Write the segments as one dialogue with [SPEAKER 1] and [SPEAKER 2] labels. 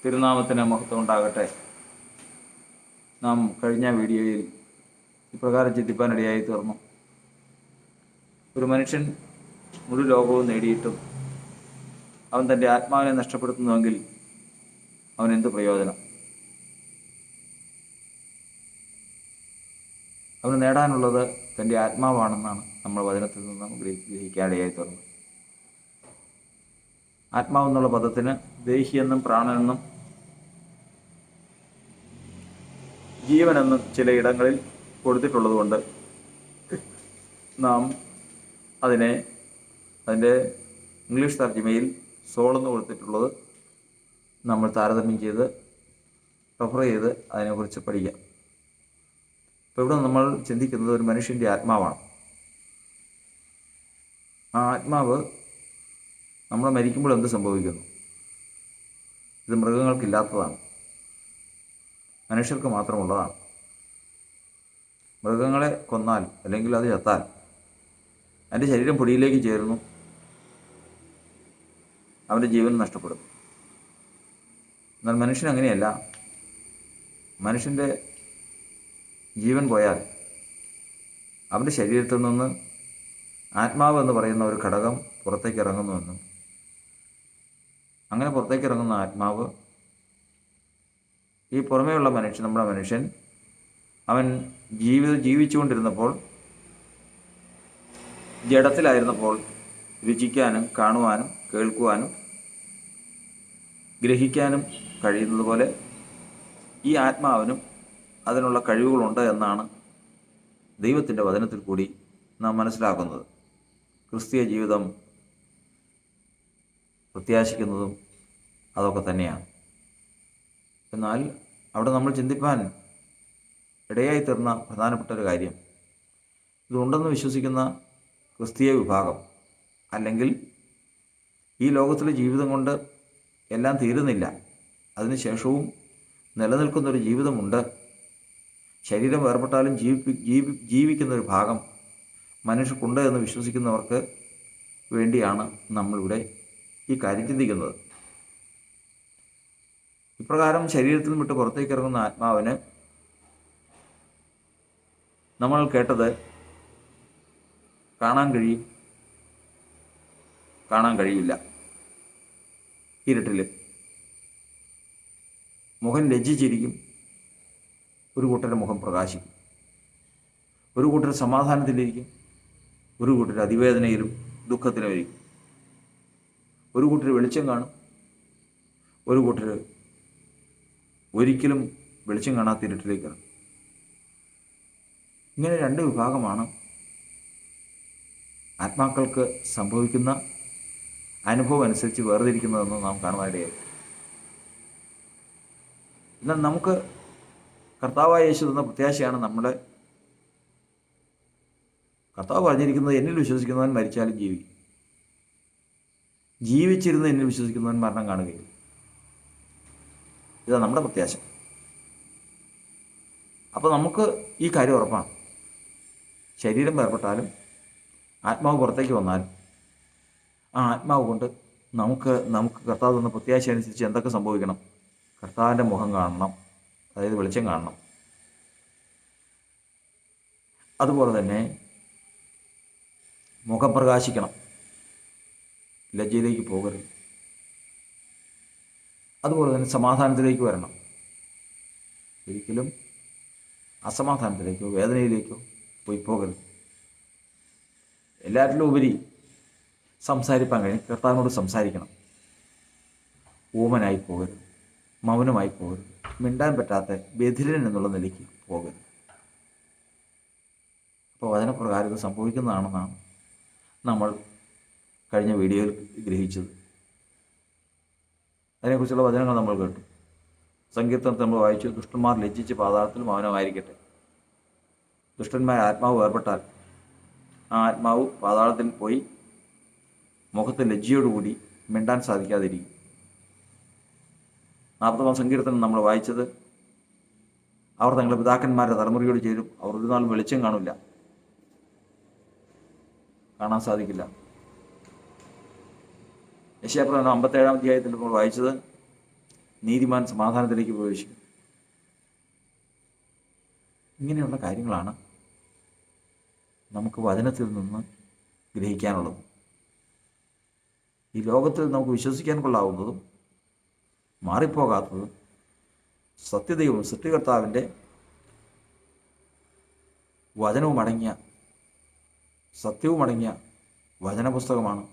[SPEAKER 1] തിരുനാമത്തിന് മഹത്വം ഉണ്ടാകട്ടെ. നാം കഴിഞ്ഞ വീഡിയോയിൽ ഇപ്രകാരം ചിന്തിപ്പാനിടയായി തീർന്നു. ഒരു മനുഷ്യൻ മുഴു ലോകവും നേടിയിട്ടും അവൻ തൻ്റെ ആത്മാവിനെ നഷ്ടപ്പെടുത്തുന്നുവെങ്കിൽ അവൻ എന്ത് പ്രയോജനം? അവന് നേടാനുള്ളത് തൻ്റെ ആത്മാവാണെന്നാണ് നമ്മൾ വചനത്തിൽ നിന്ന് ഗ്രഹിക്കാനിടയായി തീർന്നു. ആത്മാവെന്നുള്ള പദത്തിന് ദേഹിയെന്നും പ്രാണനെന്നും ജീവനെന്നും ചിലയിടങ്ങളിൽ കൊടുത്തിട്ടുള്ളതുകൊണ്ട് നാം അതിൻ്റെ ഇംഗ്ലീഷ് തർജ്ജിമയിൽ സോളെന്ന് കൊടുത്തിട്ടുള്ളത് നമ്മൾ താരതമ്യം ചെയ്ത് റെഫർ ചെയ്ത് അതിനെക്കുറിച്ച് പഠിക്കാം. ഇപ്പോൾ ഇവിടെ നമ്മൾ ചിന്തിക്കുന്നത് ഒരു മനുഷ്യൻ്റെ ആത്മാവാണ്. ആ ആത്മാവ് നമ്മൾ മരിക്കുമ്പോൾ എന്ത് സംഭവിക്കുന്നു? ഇത് മൃഗങ്ങൾക്കില്ലാത്തതാണ്, മനുഷ്യർക്ക് മാത്രമുള്ളതാണ്. മൃഗങ്ങളെ കൊന്നാൽ അല്ലെങ്കിൽ അത് ചത്താൽ അതിൻ്റെ ശരീരം പൊടിയിലേക്ക് ചേരുന്നു, അവൻ്റെ ജീവൻ നഷ്ടപ്പെടും. എന്നാൽ മനുഷ്യൻ അങ്ങനെയല്ല. മനുഷ്യൻ്റെ ജീവൻ പോയാൽ അവൻ്റെ ശരീരത്തിൽ നിന്ന് ആത്മാവ് എന്ന് പറയുന്ന ഒരു ഘടകം പുറത്തേക്ക് ഇറങ്ങുന്നുവെന്നും അങ്ങനെ പുറത്തേക്ക് ഇറങ്ങുന്ന ആത്മാവ് ഈ പുറമേയുള്ള മനുഷ്യൻ, നമ്മുടെ മനുഷ്യൻ, അവൻ ജീവിച്ചുകൊണ്ടിരുന്നപ്പോൾ, ജഡത്തിലായിരുന്നപ്പോൾ രുചിക്കാനും കാണുവാനും കേൾക്കുവാനും ഗ്രഹിക്കാനും കഴിയുന്നത് പോലെ ഈ ആത്മാവിനും അതിനുള്ള കഴിവുകളുണ്ട് എന്നാണ് ദൈവത്തിൻ്റെ വചനത്തിൽ കൂടി നാം മനസ്സിലാക്കുന്നത്. ക്രിസ്തീയ ജീവിതം പ്രത്യാശിക്കുന്നതും അതൊക്കെ തന്നെയാണ്. എന്നാൽ അവിടെ നമ്മൾ ചിന്തിപ്പാൻ ഇടയായി തീർന്ന പ്രധാനപ്പെട്ട ഒരു കാര്യം, ഇതുണ്ടെന്ന് വിശ്വസിക്കുന്ന ക്രിസ്തീയ വിഭാഗം, അല്ലെങ്കിൽ ഈ ലോകത്തിലെ ജീവിതം കൊണ്ട് എല്ലാം തീരുന്നില്ല, അതിനുശേഷവും നിലനിൽക്കുന്നൊരു ജീവിതമുണ്ട്, ശരീരം വേർപെട്ടാലും ജീവിക്കുന്നൊരു ഭാഗം മനുഷ്യർക്കുണ്ട് എന്ന് വിശ്വസിക്കുന്നവർക്ക് വേണ്ടിയാണ് നമ്മളിവിടെ ഈ കാര്യം ചിന്തിക്കുന്നത്. ഇപ്രകാരം ശരീരത്തിൽ നിന്ന് വിട്ട് പുറത്തേക്ക് ഇറങ്ങുന്ന ആത്മാവിന് നമ്മൾ കേട്ടത് കാണാൻ കഴിയും, കാണാൻ കഴിയില്ല. ഇരുട്ടിൽ മുഖം ലജ്ജിച്ചിരിക്കും, ഒരു കൂട്ടരുടെ മുഖം പ്രകാശിക്കും. ഒരു കൂട്ടർ സമാധാനത്തിലിരിക്കും, ഒരു കൂട്ടർ അതിവേദനയിലും ദുഃഖത്തിലും ഇരിക്കും. ഒരു കൂട്ടർ വെളിച്ചം കാണും, ഒരു കൂട്ടർ ഒരിക്കലും വെളിച്ചം കാണാത്ത ഇരുട്ടിലേക്ക് ഇറങ്ങും. ഇങ്ങനെ രണ്ട് വിഭാഗമാണ് ആത്മാക്കൾക്ക് സംഭവിക്കുന്ന അനുഭവം അനുസരിച്ച് വേർതിരിക്കുന്നതെന്ന് നാം കാണുവാനിടയായി. എന്നാൽ നമുക്ക് കർത്താവായ യേശു തന്ന പ്രത്യാശയാണ് നമ്മുടെ കർത്താവ് പറഞ്ഞിരിക്കുന്നത്, എന്നിൽ വിശ്വസിക്കുന്നവൻ മരിച്ചാലും ജീവിക്കും, ജീവിച്ചിരുന്ന് എന്നിൽ വിശ്വസിക്കുന്നവൻ മരണം കാണുകയില്ല. ഇതാണ് നമ്മുടെ പ്രത്യാശ. അപ്പോൾ നമുക്ക് ഈ കാര്യം ഉറപ്പാണ്. ശരീരം വേർപെട്ടാലും ആത്മാവ് പുറത്തേക്ക് വന്നാലും ആ ആത്മാവ് കൊണ്ട് നമുക്ക് കർത്താവ് തന്ന പ്രത്യാശ അനുസരിച്ച് എന്തൊക്കെ സംഭവിക്കണം? കർത്താവിൻ്റെ മുഖം കാണണം, അതായത് വെളിച്ചം കാണണം. അതുപോലെ തന്നെ മുഖം പ്രകാശിക്കണം, ലജ്ജയിലേക്ക് പോകരുത്. അതുപോലെ തന്നെ സമാധാനത്തിലേക്ക് വരണം, ഒരിക്കലും അസമാധാനത്തിലേക്കോ വേദനയിലേക്കോ പോയി പോകരുത്. എല്ലാറ്റിലും ഉപരി സംസാരിപ്പാൻ കഴിയും, കർത്താവിനോട് സംസാരിക്കണം. ഊമനായി പോകരുത്, മൗനമായി പോകരുത്, മിണ്ടാൻ പറ്റാത്ത ബധിരൻ എന്നുള്ള നിലയ്ക്ക് പോകരുത്. അപ്പോൾ വചനപ്രകാരം ഇത് സംഭവിക്കുന്നതാണെന്നാണ് നമ്മൾ കഴിഞ്ഞ വീഡിയോയിൽ ഗ്രഹിച്ചത്. അതിനെക്കുറിച്ചുള്ള വചനങ്ങൾ നമ്മൾ കേട്ടു. സങ്കീർത്തനത്തിൽ നമ്മൾ വായിച്ചു, ദുഷ്ടന്മാർ ലജ്ജിച്ച് പാതാളത്തിൽ മൗനമായിരിക്കട്ടെ. ദുഷ്ടന്മാർ ആത്മാവ് വേർപെട്ടാൽ ആ ആത്മാവ് പാതാളത്തിൽ പോയി മുഖത്ത് ലജ്ജയോടുകൂടി മിണ്ടാൻ സാധിക്കാതിരിക്കും. 40-ാം സങ്കീർത്തനം നമ്മൾ വായിച്ചത്, അവർ തങ്ങളുടെ പിതാക്കന്മാരുടെ തലമുറയോട് ചേരും, അവർ ഒരു നാളും വെളിച്ചം കാണില്ല, കാണാൻ സാധിക്കില്ല. യെശയ്യാപ്രവചനം 57-ാം അധ്യായത്തിൽ നമ്മൾ വായിച്ചത്, നീതിമാൻ സമാധാനത്തിലേക്ക് പ്രവേശിക്കും. ഇങ്ങനെയുള്ള കാര്യങ്ങളാണ് നമുക്ക് വചനത്തിൽ നിന്ന് ഗ്രഹിക്കാനുള്ളത്. ഈ ലോകത്തിൽ നമുക്ക് വിശ്വസിക്കാൻ കൊള്ളാവുന്നതും മാറിപ്പോകാത്തതും സത്യദൈവവും സൃഷ്ടികർത്താവിൻ്റെ വചനവുമടങ്ങിയ സത്യവുമടങ്ങിയ വചനപുസ്തകമാണ്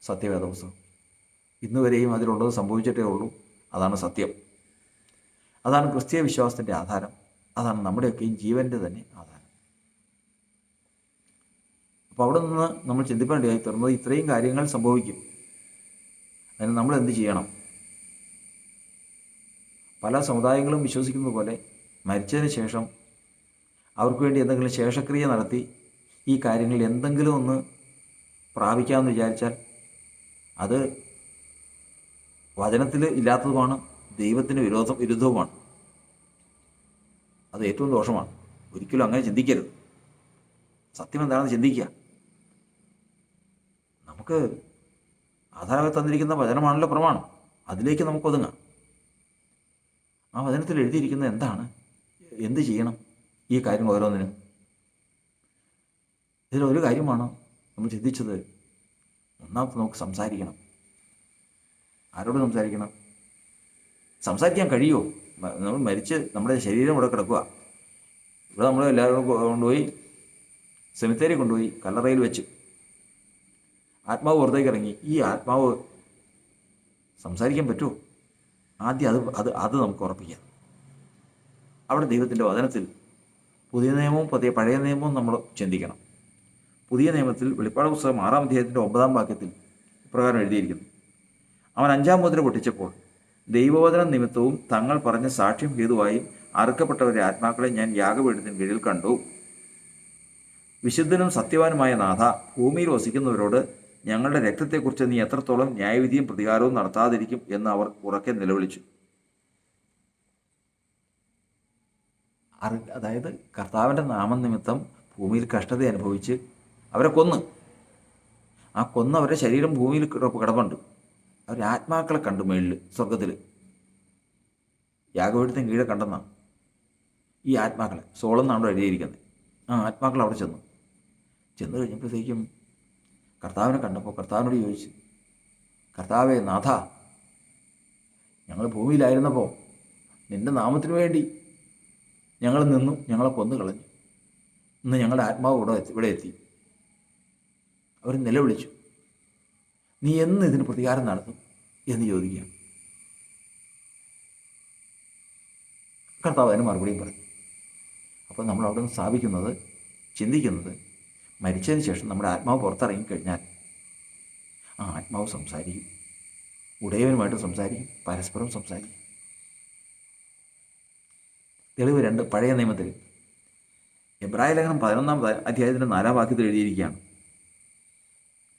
[SPEAKER 1] സത്യവേദ പുസ്തകം. ഇന്നുവരെയും അതിലുള്ളത് സംഭവിച്ചിട്ടേ ഉള്ളൂ. അതാണ് സത്യം. അതാണ് ക്രിസ്തീയ വിശ്വാസത്തിൻ്റെ ആധാരം. അതാണ് നമ്മുടെയൊക്കെയും ജീവൻ്റെ തന്നെ ആധാരം. അപ്പോൾ അവിടെ നിന്ന് നമ്മൾ ചിന്തിക്കേണ്ടതായി തീർന്നത് ഇത്രയും കാര്യങ്ങൾ സംഭവിക്കും. അതിന് നമ്മൾ എന്ത് ചെയ്യണം? പല സമുദായങ്ങളും വിശ്വസിക്കുന്നത് പോലെ മരിച്ചതിന് ശേഷം അവർക്ക് വേണ്ടി എന്തെങ്കിലും ശേഷക്രിയ നടത്തി ഈ കാര്യങ്ങളിൽ എന്തെങ്കിലും ഒന്ന് പ്രാപിക്കാമെന്ന് വിചാരിച്ചാൽ അത് വചനത്തിൽ ഇല്ലാത്തതുമാണ്, ദൈവത്തിന് വിരുദ്ധവുമാണ്. അത് ഏറ്റവും ദോഷമാണ്. ഒരിക്കലും അങ്ങനെ ചിന്തിക്കരുത്. സത്യം എന്താണെന്ന് ചിന്തിക്കുക. നമുക്ക് ആധാരമായി തന്നിരിക്കുന്ന വചനമാണല്ലോ പ്രമാണം. അതിലേക്ക് നമുക്ക് ഒതുങ്ങാം. ആ വചനത്തിൽ എഴുതിയിരിക്കുന്നത് എന്താണ്, എന്ത് ചെയ്യണം, ഈ കാര്യം ഓരോന്നിനും. ഇതിലൊരു കാര്യമാണ് നമ്മൾ ചിന്തിച്ചത്. ഒന്നാമത്തെ നമുക്ക് സംസാരിക്കണം. ആരോട് സംസാരിക്കണം? സംസാരിക്കാൻ കഴിയുമോ? നമ്മൾ മരിച്ച് നമ്മുടെ ശരീരം ഇവിടെ കിടക്കുക. ഇവിടെ നമ്മൾ എല്ലാവരും കൊണ്ടുപോയി സെമിത്തേരി കൊണ്ടുപോയി കല്ലറയിൽ വെച്ച് ആത്മാവ് പുറത്തേക്ക് ഇറങ്ങി. ഈ ആത്മാവ് സംസാരിക്കാൻ പറ്റുമോ? ആദ്യം അത് നമുക്ക് ഉറപ്പിക്കാം. അവിടെ ദൈവത്തിൻ്റെ വചനത്തിൽ പുതിയ നിയമവും പഴയ നിയമവും നമ്മൾ ചിന്തിക്കണം. പുതിയ നിയമത്തിൽ വെളിപ്പാട് പുസ്തകം 6-ാം അധ്യായത്തിൻ്റെ 9-ാം വാക്യത്തിൽ ഇപ്രകാരം എഴുതിയിരിക്കുന്നു: അവൻ 5-ാം മുദ്ര പൊട്ടിച്ചപ്പോൾ ദൈവവചന നിമിത്തവും തങ്ങൾ പറഞ്ഞ സാക്ഷ്യം ഹേതുവായും അറുക്കപ്പെട്ടവരെ ആത്മാക്കളെ ഞാൻ യാഗപീഠത്തിന് കീഴിൽ കണ്ടു. വിശുദ്ധനും സത്യവാനുമായ നാഥ, ഭൂമിയിൽ വസിക്കുന്നവരോട് ഞങ്ങളുടെ രക്തത്തെക്കുറിച്ച് നീ എത്രത്തോളം ന്യായവിധിയും പ്രതികാരവും നടത്താതിരിക്കും എന്ന് അവർ ഉറക്കെ നിലവിളിച്ചു. അതായത് കർത്താവിൻ്റെ നാമനിമിത്തം ഭൂമിയിൽ കഷ്ടത അനുഭവിച്ച് അവരെ കൊന്ന്, ആ കൊന്നവരുടെ ശരീരം ഭൂമിയിൽ കിടപ്പുണ്ട്. അവർ ആത്മാക്കളെ കണ്ടു മേളിൽ സ്വർഗത്തിൽ യാഗപീഠത്തിന് കീഴെ കണ്ടെന്നാണ്. ഈ ആത്മാക്കളെ സോളെന്നാണല്ലോ എഴുതിയിരിക്കുന്നത്. ആ ആത്മാക്കൾ അവിടെ ചെന്നു കഴിഞ്ഞപ്പോഴത്തേക്കും കർത്താവിനെ കണ്ടപ്പോൾ കർത്താവിനോട് ചോദിച്ചു: കർത്താവേ, നാഥ, ഞങ്ങൾ ഭൂമിയിലായിരുന്നപ്പോൾ നിൻ്റെ നാമത്തിന് വേണ്ടി ഞങ്ങൾ നിന്നു, ഞങ്ങളെ കൊന്നു കളഞ്ഞു. ഇന്ന് ഞങ്ങളുടെ ആത്മാവ് ഇവിടെ എത്തി. അവർ നിലവിളിച്ചു: നീ എന്ന് ഇതിന് പ്രതികാരം നടത്തും എന്ന് ചോദിക്കുക. കർത്താവ് അതിന് മറുപടിയും പറഞ്ഞു. അപ്പോൾ നമ്മൾ അവിടെ നിന്ന് സ്ഥാപിക്കുന്നത്, ചിന്തിക്കുന്നത്, മരിച്ചതിന് ശേഷം നമ്മുടെ ആത്മാവ് പുറത്തിറങ്ങിക്കഴിഞ്ഞാൽ ആ ആത്മാവ് സംസാരിക്കും. ഉടയവനുമായിട്ട് സംസാരിക്കും, പരസ്പരം സംസാരിക്കും. തെളിവ് 2 പഴയ നിയമത്തിൽ എബ്രായ ലേഖനം 11-ാം അധ്യായത്തിൻ്റെ 4-ാം വാക്യത്തിൽ എഴുതിയിരിക്കുകയാണ്: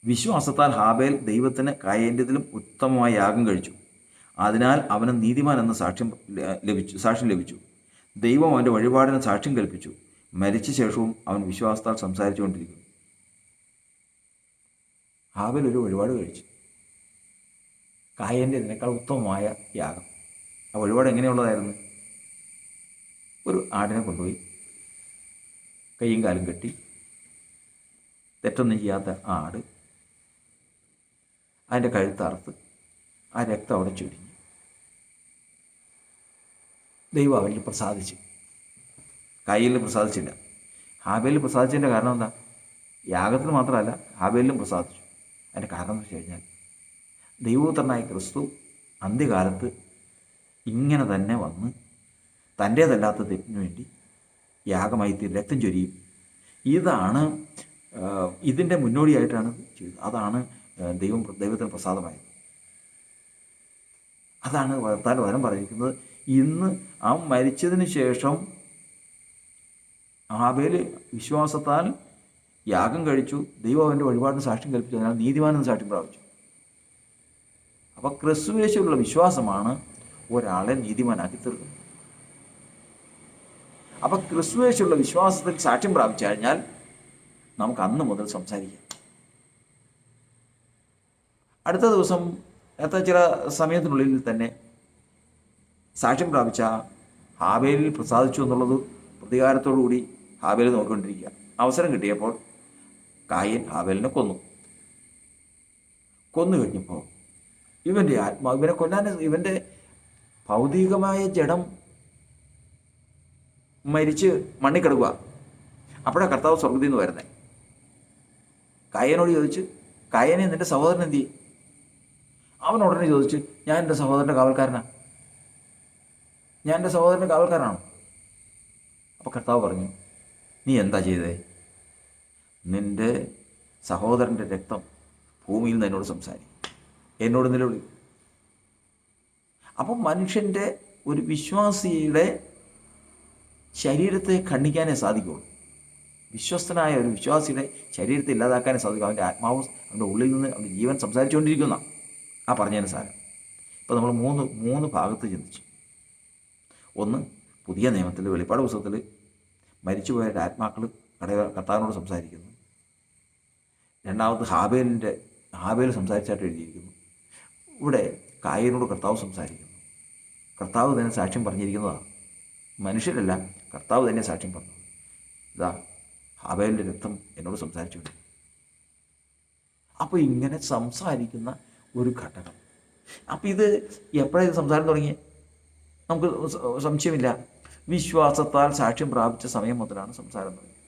[SPEAKER 1] വിശ്വാസത്താൽ ഹാബേൽ ദൈവത്തിന് കായേന്റെതിലും ഉത്തമമായ യാഗം കഴിച്ചു. അതിനാൽ അവന് നീതിമാൻ എന്ന സാക്ഷ്യം ലഭിച്ചു. ദൈവം അവൻ്റെ വഴിപാടിന് സാക്ഷ്യം കൽപ്പിച്ചു. മരിച്ച ശേഷവും അവൻ വിശ്വാസത്താൽ സംസാരിച്ചുകൊണ്ടിരിക്കുന്നു. ഹാബേൽ ഒരു വഴിപാട് കഴിച്ചു, കായേൻ്റെതിനേക്കാൾ ഉത്തമമായ യാഗം. ആ വഴിപാട് എങ്ങനെയുള്ളതായിരുന്നു? ഒരു ആടിനെ കൊണ്ടുപോയി കൈയും കാലും കെട്ടി, തെറ്റൊന്നും ചെയ്യാത്ത ആട്, അതിൻ്റെ കഴുത്തറുത്ത് ആ രക്തം അവിടെ ചുരിഞ്ഞു. ദൈവം അവനിൽ പ്രസാദിച്ചു. കയ്യിൽ പ്രസാദിച്ചില്ല. ഹാബേലിൽ പ്രസാദിച്ചതിൻ്റെ കാരണം എന്താ? യാഗത്തിന് മാത്രമല്ല, ഹാബേലിലും പ്രസാദിച്ചു. അതിൻ്റെ കാരണം എന്ന് വെച്ച് കഴിഞ്ഞാൽ ദൈവപുത്രനായ ക്രിസ്തു അന്ത്യകാലത്ത് ഇങ്ങനെ തന്നെ വന്ന് തൻ്റേതല്ലാത്ത തെറ്റിനു വേണ്ടി യാഗമായി രക്തം ചൊരിയും. ഇതാണ് ഇതിൻ്റെ മുന്നോടിയായിട്ടാണ് ചെയ്തത്. അതാണ് ദൈവത്തിന് പ്രസാദമായത്. അതാണ് വചനം പറഞ്ഞിരിക്കുന്നത്. ഇന്ന് ആ മരിച്ചതിന് ശേഷം ഹാബേൽ വിശ്വാസത്താൽ യാഗം കഴിച്ചു. ദൈവം അവൻ്റെ വഴിപാടിന് സാക്ഷ്യം കൽപ്പിച്ചു. അതിനാൽ നീതിമാനെന്ന് സാക്ഷ്യം പ്രാപിച്ചു. അപ്പോൾ ക്രിസ്തുയേശുവിലുള്ള വിശ്വാസമാണ് ഒരാളെ നീതിമാനാക്കി തീർക്കുന്നത്. അപ്പം ക്രിസ്തുയേശുവിലുള്ള വിശ്വാസത്തിൽ സാക്ഷ്യം പ്രാപിച്ചു കഴിഞ്ഞാൽ നമുക്ക് അന്ന് മുതൽ സംസാരിക്കാം. അടുത്ത ദിവസം ചില സമയത്തിനുള്ളിൽ തന്നെ സാക്ഷ്യം പ്രാപിച്ച ഹാബേലിൽ പ്രസാദിച്ചു എന്നുള്ളത് പ്രതികാരത്തോടു കൂടി ഹാബേൽ നോക്കിക്കൊണ്ടിരിക്കുക. അവസരം കിട്ടിയപ്പോൾ കായൻ ഹാബേലിനെ കൊന്നു കഴിഞ്ഞപ്പോൾ ഇവൻ്റെ ആത്മാവ് ഇവനെ കൊല്ലാൻ, ഇവൻ്റെ ഭൗതികമായ ജഡം മരിച്ച് മണ്ണിൽ കിടക്കുക. അപ്പോഴാണ് കർത്താവ് സ്വർഗത്തിൽ നിന്ന് വരുന്നത്. കായനോട് ചോദിച്ച്, കായനെ നിൻ്റെ സഹോദരൻ എന്ത് ചെയ്യും? അവൻ ഉടനെ ചോദിച്ച്, ഞാൻ എൻ്റെ സഹോദരൻ്റെ കാവൽക്കാരനാണ്, ഞാൻ എൻ്റെ സഹോദരൻ്റെ കാവൽക്കാരനാണോ? അപ്പോൾ കർത്താവ് പറഞ്ഞു, നീ എന്താ ചെയ്തേ? നിൻ്റെ സഹോദരൻ്റെ രക്തം ഭൂമിയിൽ നിന്ന് എന്നോട് സംസാരിക്കും, എന്നോട് നിലവിളി. അപ്പം മനുഷ്യൻ്റെ ഒരു വിശ്വാസിയുടെ ശരീരത്തെ ഖണ്ഡിക്കാനേ സാധിക്കുള്ളൂ. വിശ്വസ്തനായ ഒരു വിശ്വാസിയുടെ ശരീരത്തെ ഇല്ലാതാക്കാനേ സാധിക്കും. അവൻ്റെ ആത്മാവ് അവൻ്റെ ഉള്ളിൽ നിന്ന് അവൻ്റെ ജീവൻ സംസാരിച്ചുകൊണ്ടിരിക്കുന്ന ആ പറഞ്ഞതിന് സാരം. ഇപ്പോൾ നമ്മൾ മൂന്ന് ഭാഗത്ത് ചിന്തിച്ചു. ഒന്ന്, പുതിയ നിയമത്തിൽ വെളിപ്പാട് പുസ്തകത്തിൽ മരിച്ചുപോയ ആത്മാക്കൾ കർത്താവിനോട് സംസാരിക്കുന്നു. രണ്ടാമത് ഹാബേൽ സംസാരിച്ചായിട്ട് എഴുതിയിരിക്കുന്നു. ഇവിടെ കായനോട് കർത്താവ് സംസാരിക്കുന്നു. കർത്താവ് തന്നെ സാക്ഷ്യം പറഞ്ഞിരിക്കുന്നതാണ്, മനുഷ്യരല്ല, കർത്താവ് തന്നെ സാക്ഷ്യം പറഞ്ഞു. ഇതാ ഹാബേലിൻ്റെ രക്തം എന്നോട് സംസാരിച്ചുകൊണ്ട്. അപ്പോൾ ഇങ്ങനെ സംസാരിക്കുന്ന ഒരു ഘടകം. അപ്പോൾ ഇത് എപ്പോഴാണ് ഇത് സംസാരം തുടങ്ങിയത്? നമുക്ക് സംശയമില്ല, വിശ്വാസത്താൽ സാക്ഷ്യം പ്രാപിച്ച സമയം മുതലാണ് സംസാരം തുടങ്ങിയത്.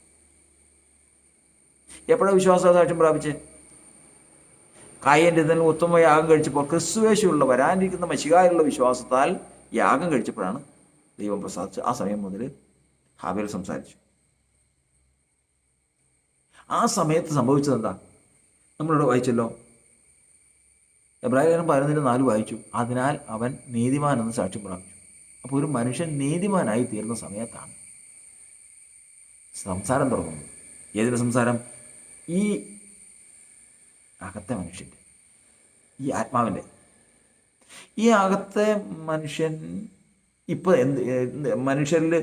[SPEAKER 1] എപ്പോഴാണ് വിശ്വാസത്താൽ സാക്ഷ്യം പ്രാപിച്ചത്? കായൻ്റെ ഇതിന് ഉത്തമ യാഗം കഴിച്ചപ്പോൾ, ക്രിസ്തുവേശുള്ള വരാനിരിക്കുന്ന മശിഹായിലുള്ള വിശ്വാസത്താൽ യാഗം കഴിച്ചപ്പോഴാണ് ദൈവം പ്രസാദിച്ചത്. ആ സമയം മുതൽ ഹാബേൽ സംസാരിച്ചു. ആ സമയത്ത് സംഭവിച്ചത് എന്താ? നമ്മളിവിടെ വായിച്ചല്ലോ, എബ്രായലേഖനം 11:4 വായിച്ചു, അതിനാൽ അവൻ നീതിമാനെന്ന് സാക്ഷ്യം പ്രാപിച്ചു. അപ്പോൾ ഒരു മനുഷ്യൻ നീതിമാനായി തീർന്ന സമയത്താണ് സംസാരം തുടങ്ങുന്നത്. ഏതിൻ്റെ സംസാരം? ഈ അകത്തെ മനുഷ്യൻ്റെ, ഈ ആത്മാവിൻ്റെ. ഈ അകത്തെ മനുഷ്യൻ ഇപ്പോൾ മനുഷ്യരിൽ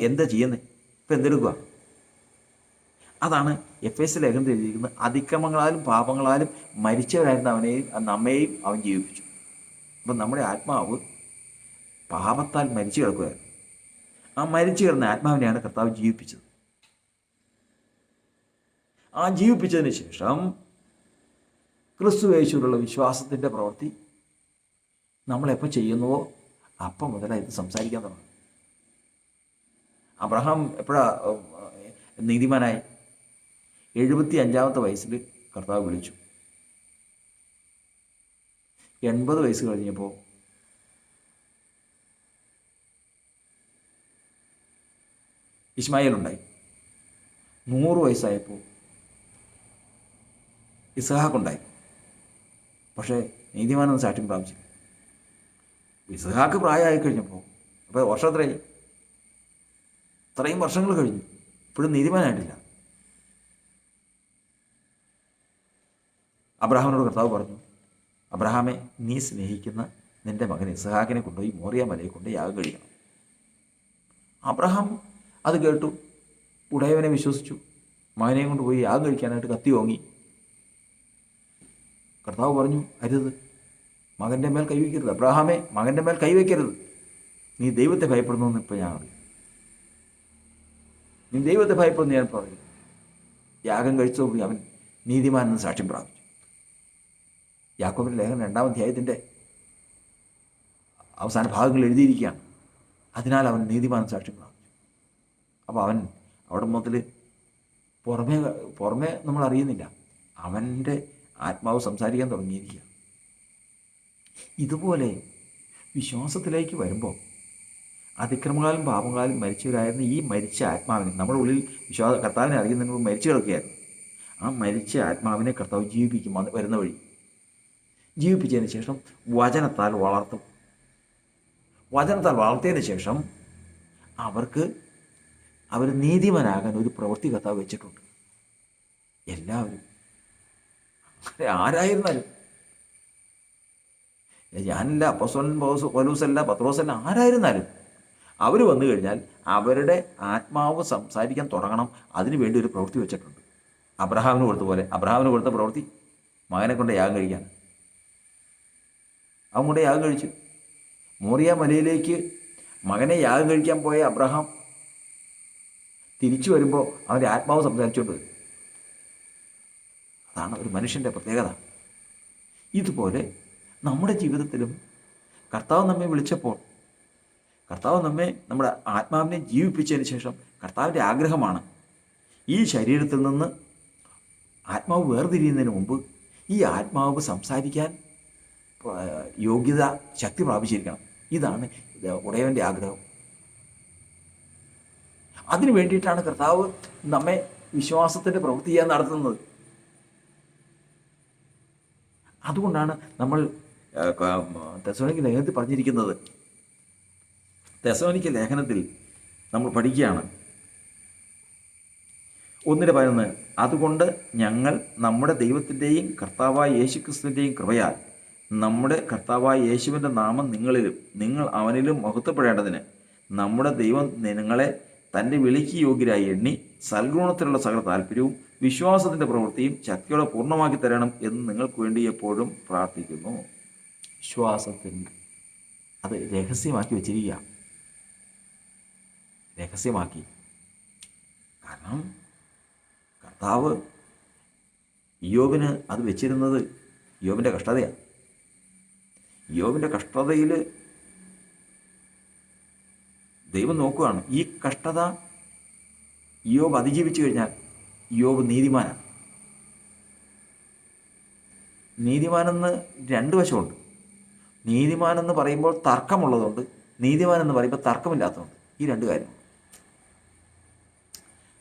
[SPEAKER 1] എന്താ ചെയ്യുന്നത്? ഇപ്പം എന്തെടുക്കുക? അതാണ് എഫേസ്യ ലേഖനത്തിൽ എഴുതിയിരിക്കുന്നത്. അതിക്രമങ്ങളാലും പാപങ്ങളാലും മരിച്ചവരായിരുന്ന നമ്മെയും അവൻ ജീവിപ്പിച്ചു. അപ്പം നമ്മുടെ ആത്മാവ് പാപത്താൽ മരിച്ചു കിടക്കുകയായിരുന്നു. ആ മരിച്ചു കിടന്ന ആത്മാവിനെയാണ് കർത്താവ് ജീവിപ്പിച്ചത്. ആ ജീവിപ്പിച്ചതിന് ശേഷം ക്രിസ്തുയേശുവിലുള്ള വിശ്വാസത്തിൻ്റെ പ്രവൃത്തി നമ്മളെപ്പോൾ ചെയ്യുന്നുവോ അപ്പം മുതലാണ് ഇത് സംസാരിക്കാൻ തുടങ്ങും. അബ്രഹാം എപ്പോഴാണ് നീതിമാനായി? 75-ാമത്തെ വയസ്സിൽ കർത്താവ് വിളിച്ചു. 80 വയസ്സ് കഴിഞ്ഞപ്പോൾ ഇസ്മായേലുണ്ടായി. 100 വയസ്സായപ്പോൾ ഇസ്ഹാക്കുണ്ടായി. പക്ഷേ നീതിമാനെന്ന് സാക്ഷ്യം പ്രാപിച്ചു. ഇസ്ഹാക്ക് പ്രായമായി കഴിഞ്ഞപ്പോൾ, അപ്പോൾ വർഷം എത്രയായി? ഇത്രയും വർഷങ്ങൾ കഴിഞ്ഞു, ഇപ്പോഴും നീതിമാനായിട്ടില്ല. അബ്രഹാമിനോട് കർത്താവ് പറഞ്ഞു, അബ്രഹാമെ, നീ സ്നേഹിക്കുന്ന നിൻ്റെ മകൻ ഇസ്ഹാക്കിനെ കൊണ്ടുപോയി മോറിയ മലയെ കൊണ്ട് യാഗം കഴിക്കണം. അബ്രഹാം അത് കേട്ടു, ഉടയവനെ വിശ്വസിച്ചു, മകനെയും കൊണ്ട് പോയി യാഗം കഴിക്കാനായിട്ട് കത്തി ഓങ്ങി. കർത്താവ് പറഞ്ഞു, അരുത്, മകൻ്റെ മേൽ കൈവയ്ക്കരുത്. അബ്രഹാമെ, മകൻ്റെ മേൽ കൈവയ്ക്കരുത്. നീ ദൈവത്തെ ഭയപ്പെടുന്നു എന്ന് ഇപ്പോൾ ഞാൻ അറിയും. നീ ദൈവത്തെ ഭയപ്പെടുന്നു ഞാൻ പറയും. യാഗം കഴിച്ചതോടുകൂടി അവൻ നീതിമാനെന്ന് സാക്ഷ്യം പ്രാപിച്ചു. യാക്കോബിൻ്റെ ലേഖനം 2-ാം അധ്യായത്തിൻ്റെ അവസാന ഭാഗങ്ങൾ എഴുതിയിരിക്കുകയാണ്. അതിനാൽ അവൻ നീതിമാനെന്ന് സാക്ഷ്യം പ്രാപിച്ചു. അപ്പോൾ അവൻ അവിടെ മുതൽ പുറമേ നമ്മൾ അറിയുന്നില്ല, അവൻ്റെ ആത്മാവ് സംസാരിക്കാൻ തുടങ്ങിയിരിക്കുക. ഇതുപോലെ വിശ്വാസത്തിലേക്ക് വരുമ്പോൾ അതിക്രമകാലം പാപങ്ങളാലും മരിച്ചവരായിരുന്ന ഈ മരിച്ച ആത്മാവിനെ, നമ്മുടെ ഉള്ളിൽ കർത്താവിനെ അറിയുന്നതിന് മുമ്പ് മരിച്ചു കിടക്കുകയായിരുന്നു. ആ മരിച്ച ആത്മാവിനെ കർത്താവ് ജീവിപ്പിക്കും. വരുന്ന വഴി ജീവിപ്പിച്ചതിന് ശേഷം വചനത്താൽ വളർത്തും. വചനത്താൽ വളർത്തിയതിന് ശേഷം അവർ നീതിമാനാകാൻ ഒരു പ്രവൃത്തി കർത്താവ് വെച്ചിട്ടുണ്ട്. എല്ലാവരും ആരായിരുന്നാലും, ഞാനല്ല, അപ്പോസ്തലൻ പൗലോസല്ല, പത്രോസല്ല, ആരായിരുന്നാലും അവർ വന്നു കഴിഞ്ഞാൽ അവരുടെ ആത്മാവ് സംസാരിക്കാൻ തുടങ്ങണം. അതിനു വേണ്ടി ഒരു പ്രവൃത്തി വെച്ചിട്ടുണ്ട്. അബ്രഹാമിന് കൊടുത്ത പോലെ, അബ്രഹാമിന് കൊടുത്ത പ്രവൃത്തി മകനെ കൊണ്ട് യാഗം കഴിക്കാൻ. അവൻ കൊണ്ട് യാഗം കഴിച്ചു. മോറിയ മലയിലേക്ക് മകനെ യാഗം കഴിക്കാൻ പോയ അബ്രഹാം തിരിച്ചു വരുമ്പോൾ അവൻ്റെ ആത്മാവ് സംസാരിച്ചുകൊണ്ട് വരും. അതാണ് ഒരു മനുഷ്യൻ്റെ പ്രത്യേകത. ഇതുപോലെ നമ്മുടെ ജീവിതത്തിലും കർത്താവ് നമ്മെ വിളിച്ചപ്പോൾ, കർത്താവ് നമ്മുടെ ആത്മാവിനെ ജീവിപ്പിച്ചതിന് ശേഷം കർത്താവിൻ്റെ ആഗ്രഹമാണ് ഈ ശരീരത്തിൽ നിന്ന് ആത്മാവ് വേർതിരിയുന്നതിന് മുമ്പ് ഈ ആത്മാവ് സംസാരിക്കാൻ യോഗ്യത, ശക്തി പ്രാപിച്ചിരിക്കണം. ഇതാണ് ഉടയവൻ്റെ ആഗ്രഹം. അതിനു വേണ്ടിയിട്ടാണ് കർത്താവ് നമ്മെ വിശ്വാസത്തിൻ്റെ പ്രവൃത്തി ചെയ്യാൻ നടത്തുന്നത്. അതുകൊണ്ടാണ് നമ്മൾ തെസ്സലോനിക്ക ലേഖനത്തിൽ പറഞ്ഞിരിക്കുന്നത്. തെസ്സലോനിക്ക ലേഖനത്തിൽ നമ്മൾ പഠിക്കുകയാണ് 1:11. അതുകൊണ്ട് ഞങ്ങൾ നമ്മുടെ ദൈവത്തിൻ്റെയും കർത്താവായ യേശുക്രിസ്തുവിൻ്റെയും കൃപയാൽ നമ്മുടെ കർത്താവായ യേശുവിൻ്റെ നാമം നിങ്ങളിലും നിങ്ങൾ അവനിലും മഹത്വപ്പെടേണ്ടതിന് നമ്മുടെ ദൈവം നിങ്ങളെ തൻ്റെ വിളിക്ക് യോഗ്യരായി എണ്ണി സൽഗുണത്തിലുള്ള സകല താല്പര്യവും വിശ്വാസത്തിൻ്റെ പ്രവൃത്തിയും ശക്തിയോടെ പൂർണ്ണമാക്കി തരണം എന്ന് നിങ്ങൾക്ക് വേണ്ടി എപ്പോഴും പ്രാർത്ഥിക്കുന്നു. വിശ്വാസത്തിൽ അത് രഹസ്യമാക്കി വെച്ചിരിക്കുക. രഹസ്യമാക്കി. കാരണം കർത്താവ് ഇയ്യോബിന് അത് വെച്ചിരുന്നത് ഇയ്യോബിൻ്റെ കഷ്ടതയാണ്. ഇയ്യോബിൻ്റെ കഷ്ടതയിൽ ദൈവം നോക്കുകയാണ്. ഈ കഷ്ടത ഇയ്യോബ് അതിജീവിച്ചു കഴിഞ്ഞാൽ ഇയ്യോബ് നീതിമാനാണ്. നീതിമാനെന്ന് രണ്ട് വശമുണ്ട്. നീതിമാനെന്ന് പറയുമ്പോൾ തർക്കമുള്ളതുകൊണ്ട്, നീതിമാനെന്ന് പറയുമ്പോൾ തർക്കമില്ലാത്തതുണ്ട്. ഈ രണ്ട് കാര്യങ്ങൾ.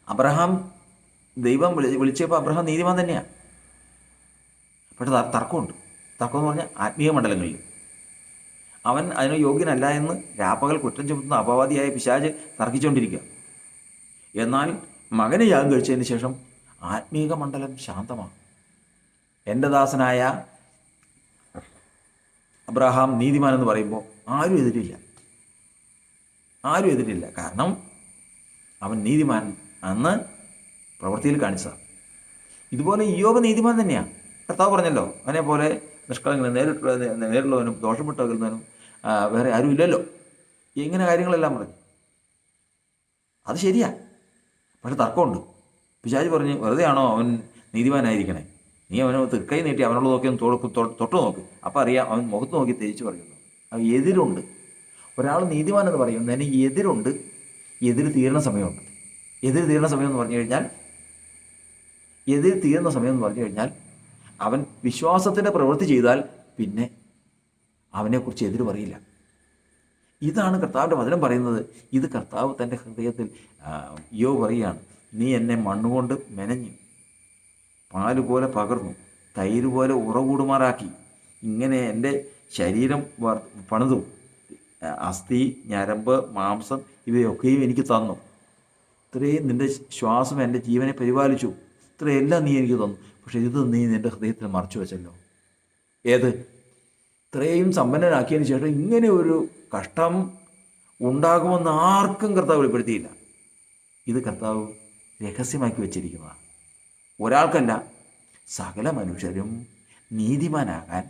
[SPEAKER 1] അബ്രഹാം ദൈവം വിളിച്ചപ്പോൾ അബ്രഹാം നീതിമാൻ തന്നെയാണ്. പക്ഷെ തർക്കമുണ്ട്. തർക്കം എന്ന് പറഞ്ഞാൽ ആത്മീയ മണ്ഡലങ്ങളിൽ അവൻ അതിന് യോഗ്യനല്ല എന്ന് രാപ്പകൽ കുറ്റം ചുമത്തുന്ന അപവാദിയായ പിശാച് തർക്കിച്ചുകൊണ്ടിരിക്കുക. എന്നാൽ മകനെ യാഗം കഴിച്ചതിന് ശേഷം ആത്മീക മണ്ഡലം ശാന്തമാണ്. എൻ്റെ ദാസനായ അബ്രഹാം നീതിമാൻ എന്ന് പറയുമ്പോൾ ആരും എതിരില്ല. ആരും എതിരില്ല. കാരണം അവൻ നീതിമാൻ അന്ന് പ്രവൃത്തിയിൽ കാണിച്ചതാണ്. ഇതുപോലെ ഇയ്യോബ് നീതിമാൻ തന്നെയാണ്. കർത്താവ് പറഞ്ഞല്ലോ, അവനെ പോലെ നിഷ്കളങ്കനും നേരിട്ടുള്ളവനും ദോഷം വിട്ടകലുന്നവനും വേറെ ആരും ഇല്ലല്ലോ. ഇങ്ങനെ കാര്യങ്ങളെല്ലാം പറഞ്ഞു. അത് ശരിയാ. പക്ഷെ തർക്കമുണ്ട്. പിശാച് പറഞ്ഞ് വെറുതെ ആണോ അവൻ നീതിമാനായിരിക്കണേ? നീ അവനെ കൈ നീട്ടി അവനോട് നോക്കി തൊട്ട് നോക്ക്. അപ്പം അറിയാം അവൻ മുഖത്ത് നോക്കി തിരിച്ചു പറയുന്നു. അവൻ എതിരുണ്ട്. ഒരാൾ നീതിമാൻ എന്ന് പറയുന്നതിന് എതിരുണ്ട്. എതിര് തീരണ സമയമുണ്ട്. എതിര് തീരണ സമയം എന്ന് പറഞ്ഞു കഴിഞ്ഞാൽ അവൻ വിശ്വാസത്തിൻ്റെ പ്രവൃത്തി ചെയ്താൽ പിന്നെ അവനെക്കുറിച്ച് എതിര് പറയില്ല. ഇതാണ് കർത്താവിൻ്റെ വചനം പറയുന്നത്. ഇത് കർത്താവ് തൻ്റെ ഹൃദയത്തിൽ ഇയ്യോബ് പറയുകയാണ്. നീ എന്നെ മണ്ണുകൊണ്ട് മെനഞ്ഞു, പാല് പോലെ പകർന്നു, തൈര് പോലെ ഉറകൂടുമാറാക്കി. ഇങ്ങനെ എൻ്റെ ശരീരം പണിതു. അസ്ഥി, ഞരമ്പ്, മാംസം ഇവയൊക്കെയും എനിക്ക് തന്നു. ഇത്രയും നിൻ്റെ ശ്വാസം എൻ്റെ ജീവനെ പരിപാലിച്ചു. ഇത്രയെല്ലാം നീ എനിക്ക് തന്നു. പക്ഷെ ഇത് നീ നിൻ്റെ ഹൃദയത്തിൽ മറച്ചു വെച്ചല്ലോ. ഏത്? ഇത്രയും സമ്പന്നനാക്കിയതിന് ശേഷം ഇങ്ങനെ ഒരു കഷ്ടം ഉണ്ടാകുമെന്ന് ആർക്കും കർത്താവ് വെളിപ്പെടുത്തിയില്ല. ഇത് കർത്താവ് രഹസ്യമാക്കി വെച്ചിരിക്കുന്നതാണ്. ഒരാൾക്കല്ല, സകല മനുഷ്യരും നീതിമാനാകാൻ